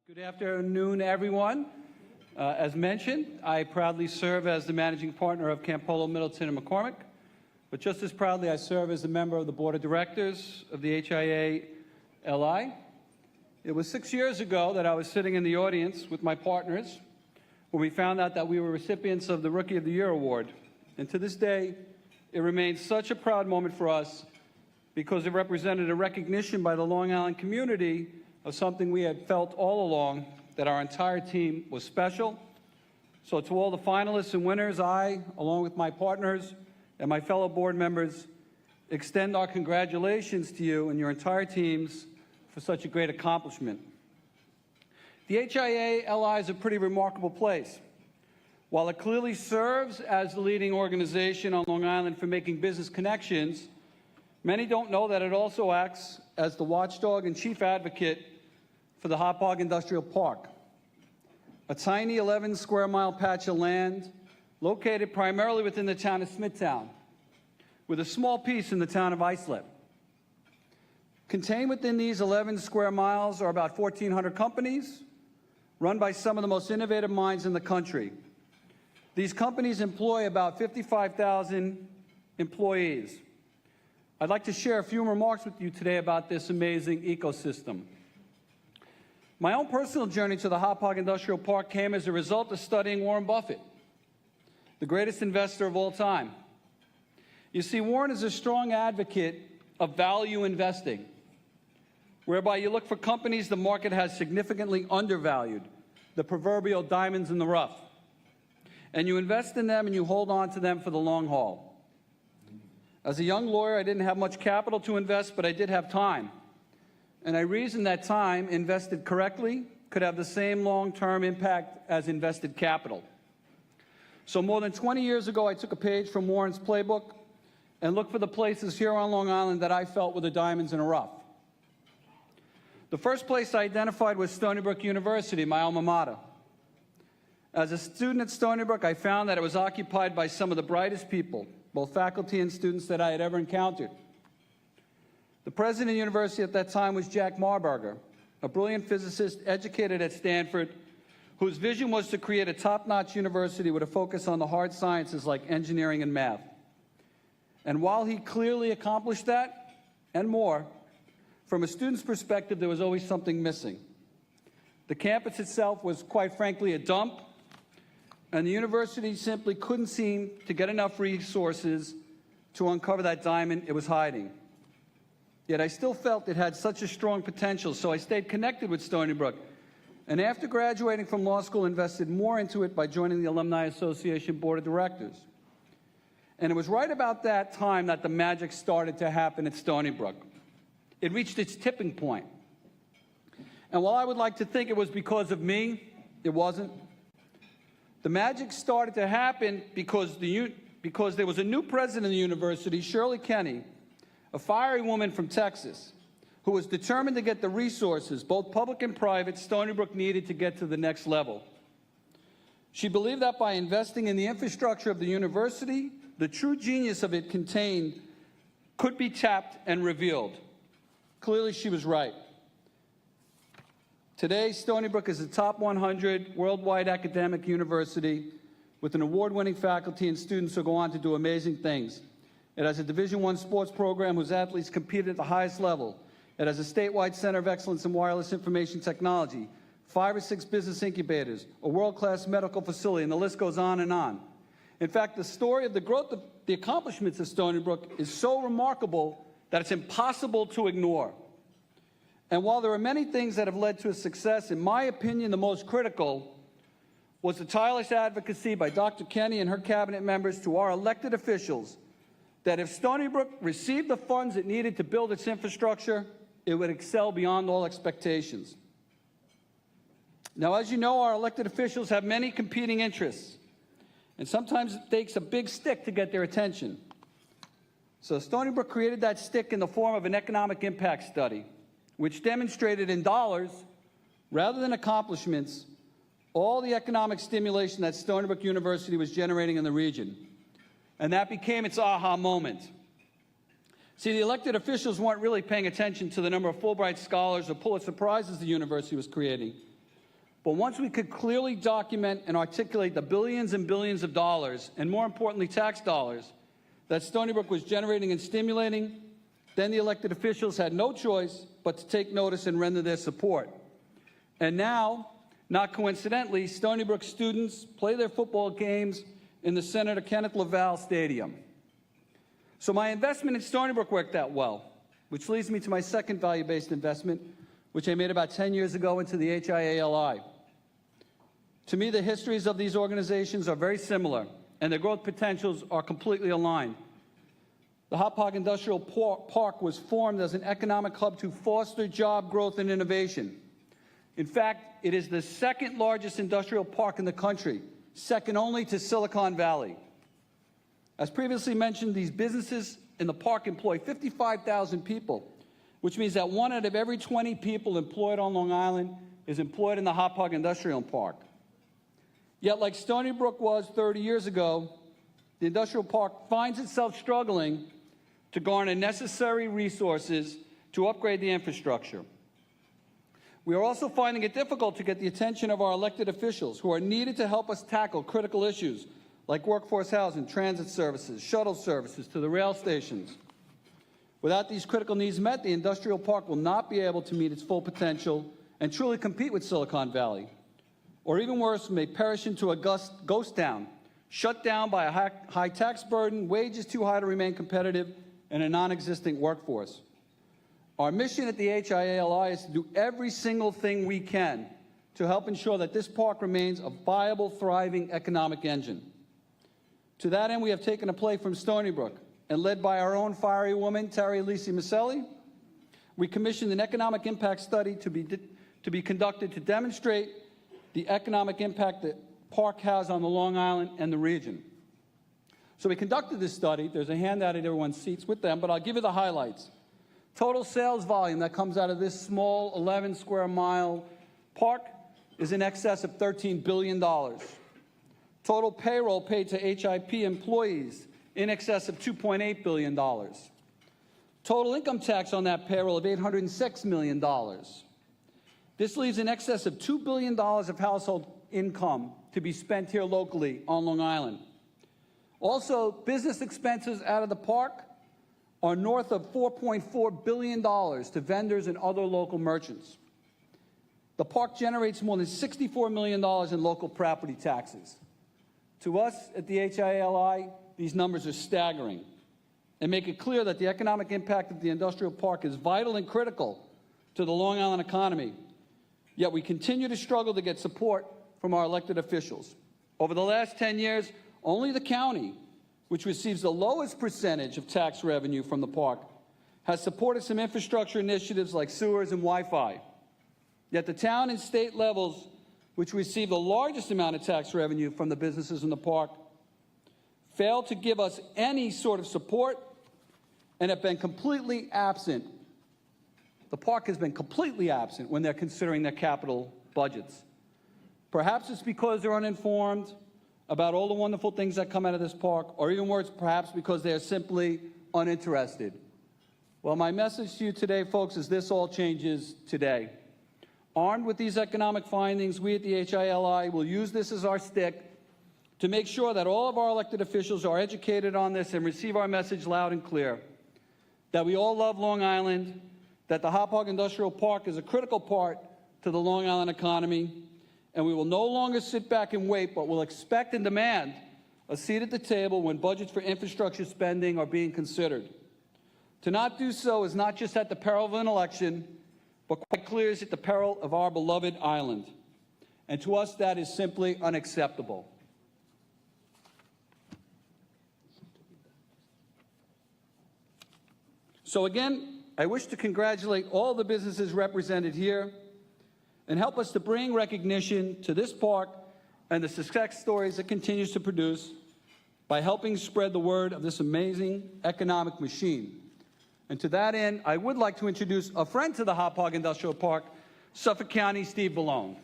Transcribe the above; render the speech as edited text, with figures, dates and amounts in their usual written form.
Good afternoon, everyone. As mentioned, I proudly serve as the managing partner of Campolo, Middleton, and McCormick. But just as proudly, I serve as a member of the board of directors of the HIA-LI. It was 6 years ago that I was sitting in the audience with my partners when we found out that we were recipients of the Rookie of the Year award. And to this day, it remains such a proud moment for us because it represented a recognition by the Long Island community of something we had felt all along, that our entire team was special. So to all the finalists and winners, I, along with my partners and my fellow board members, extend our congratulations to you and your entire teams for such a great accomplishment. The HIA-LI is a pretty remarkable place. While it clearly serves as the leading organization on Long Island for making business connections, many don't know that it also acts as the watchdog and chief advocate for the Hauppauge Industrial Park, a tiny 11-square-mile patch of land located primarily within the town of Smithtown, with a small piece in the town of Islip. Contained within these 11 square miles are about 1,400 companies run by some of the most innovative minds in the country. These companies employ about 55,000 employees. I'd like to share a few remarks with you today about this amazing ecosystem. My own personal journey to the Hauppauge Industrial Park came as a result of studying Warren Buffett, the greatest investor of all time. You see, Warren is a strong advocate of value investing, whereby you look for companies the market has significantly undervalued, the proverbial diamonds in the rough, and you invest in them and you hold on to them for the long haul. As a young lawyer, I didn't have much capital to invest, but I did have time. And I reasoned that time invested correctly could have the same long-term impact as invested capital. So more than 20 years ago, I took a page from Warren's playbook and looked for the places here on Long Island that I felt were the diamonds in the rough. The first place I identified was Stony Brook University, my alma mater. As a student at Stony Brook, I found that it was occupied by some of the brightest people, both faculty and students, that I had ever encountered. The president of the university at that time was Jack Marburger, a brilliant physicist educated at Stanford, whose vision was to create a top-notch university with a focus on the hard sciences like engineering and math. And while he clearly accomplished that, and more, from a student's perspective, there was always something missing. The campus itself was, quite frankly, a dump, and the university simply couldn't seem to get enough resources to uncover that diamond it was hiding. Yet I still felt it had such a strong potential, so I stayed connected with Stony Brook. And after graduating from law school, invested more into it by joining the Alumni Association Board of Directors. And it was right about that time that the magic started to happen at Stony Brook. It reached its tipping point. And while I would like to think it was because of me, it wasn't. The magic started to happen because there was a new president of the university, Shirley Kenny, a fiery woman from Texas, who was determined to get the resources, both public and private, Stony Brook needed to get to the next level. She believed that by investing in the infrastructure of the university, the true genius of it contained could be tapped and revealed. Clearly, she was right. Today, Stony Brook is a top 100 worldwide academic university with an award-winning faculty and students who go on to do amazing things. It has a Division I sports program whose athletes compete at the highest level. It has a statewide center of excellence in wireless information technology, 5 or 6 business incubators, a world-class medical facility, and the list goes on and on. In fact, the story of the growth of the accomplishments of Stony Brook is so remarkable that it's impossible to ignore. And while there are many things that have led to its success, in my opinion, the most critical was the tireless advocacy by Dr. Kenny and her cabinet members to our elected officials that if Stony Brook received the funds it needed to build its infrastructure, it would excel beyond all expectations. Now, as you know, our elected officials have many competing interests, and sometimes it takes a big stick to get their attention. So Stony Brook created that stick in the form of an economic impact study, which demonstrated in dollars, rather than accomplishments, all the economic stimulation that Stony Brook University was generating in the region. And that became its aha moment. See, the elected officials weren't really paying attention to the number of Fulbright scholars or Pulitzer Prizes the university was creating. But once we could clearly document and articulate the billions and billions of dollars, and more importantly, tax dollars, that Stony Brook was generating and stimulating, then the elected officials had no choice but to take notice and render their support. And now, not coincidentally, Stony Brook students play their football games in the Senator Kenneth LaValle Stadium. So my investment in Stony Brook worked out well, which leads me to my second value-based investment, which I made about 10 years ago into the HIA-LI. To me, the histories of these organizations are very similar, and their growth potentials are completely aligned. The Hauppauge Industrial Park was formed as an economic hub to foster job growth and innovation. In fact, it is the second largest industrial park in the country, second only to Silicon Valley. As previously mentioned, these businesses in the park employ 55,000 people, which means that 1 out of every 20 people employed on Long Island is employed in the Hauppauge Industrial Park. Yet, like Stony Brook was 30 years ago, the industrial park finds itself struggling to garner necessary resources to upgrade the infrastructure. We are also finding it difficult to get the attention of our elected officials who are needed to help us tackle critical issues like workforce housing, transit services, shuttle services to the rail stations. Without these critical needs met, the industrial park will not be able to meet its full potential and truly compete with Silicon Valley. Or even worse, may perish into a ghost town, shut down by a high tax burden, wages too high to remain competitive, and a non-existent workforce. Our mission at the HIA-LI is to do every single thing we can to help ensure that this park remains a viable, thriving economic engine. To that end, we have taken a play from Stony Brook, and led by our own fiery woman, Terry Lisi Maselli, we commissioned an economic impact study to be conducted to demonstrate the economic impact that park has on the Long Island and the region. So we conducted this study. There's a handout at everyone's seats with them, but I'll give you the highlights. Total sales volume that comes out of this small 11 square mile park is in excess of $13 billion. Total payroll paid to HIP employees in excess of $2.8 billion. Total income tax on that payroll of $806 million. This leaves in excess of $2 billion of household income to be spent here locally on Long Island. Also, business expenses out of the park are north of $4.4 billion to vendors and other local merchants. The park generates more than $64 million in local property taxes. To us at the HIA-LI, these numbers are staggering and make it clear that the economic impact of the industrial park is vital and critical to the Long Island economy. Yet we continue to struggle to get support from our elected officials. Over the last 10 years, only the county, which receives the lowest percentage of tax revenue from the park, has supported some infrastructure initiatives like sewers and Wi-Fi. Yet the town and state levels, which receive the largest amount of tax revenue from the businesses in the park, fail to give us any sort of support and have been completely absent. The park has been completely absent when they're considering their capital budgets. Perhaps it's because they're uninformed about all the wonderful things that come out of this park, or even worse, perhaps because they're simply uninterested. Well, my message to you today, folks, is this all changes today. Armed with these economic findings, we at the HIA-LI will use this as our stick to make sure that all of our elected officials are educated on this and receive our message loud and clear, that we all love Long Island, that the Hauppauge Industrial Park is a critical part to the Long Island economy, and we will no longer sit back and wait, but will expect and demand a seat at the table when budgets for infrastructure spending are being considered. To not do so is not just at the peril of an election, but quite clear is at the peril of our beloved island. And to us, that is simply unacceptable. So again, I wish to congratulate all the businesses represented here and help us to bring recognition to this park and the success stories it continues to produce by helping spread the word of this amazing economic machine. And to that end, I would like to introduce a friend to the Hauppauge Industrial Park, Suffolk County, Steve Ballone.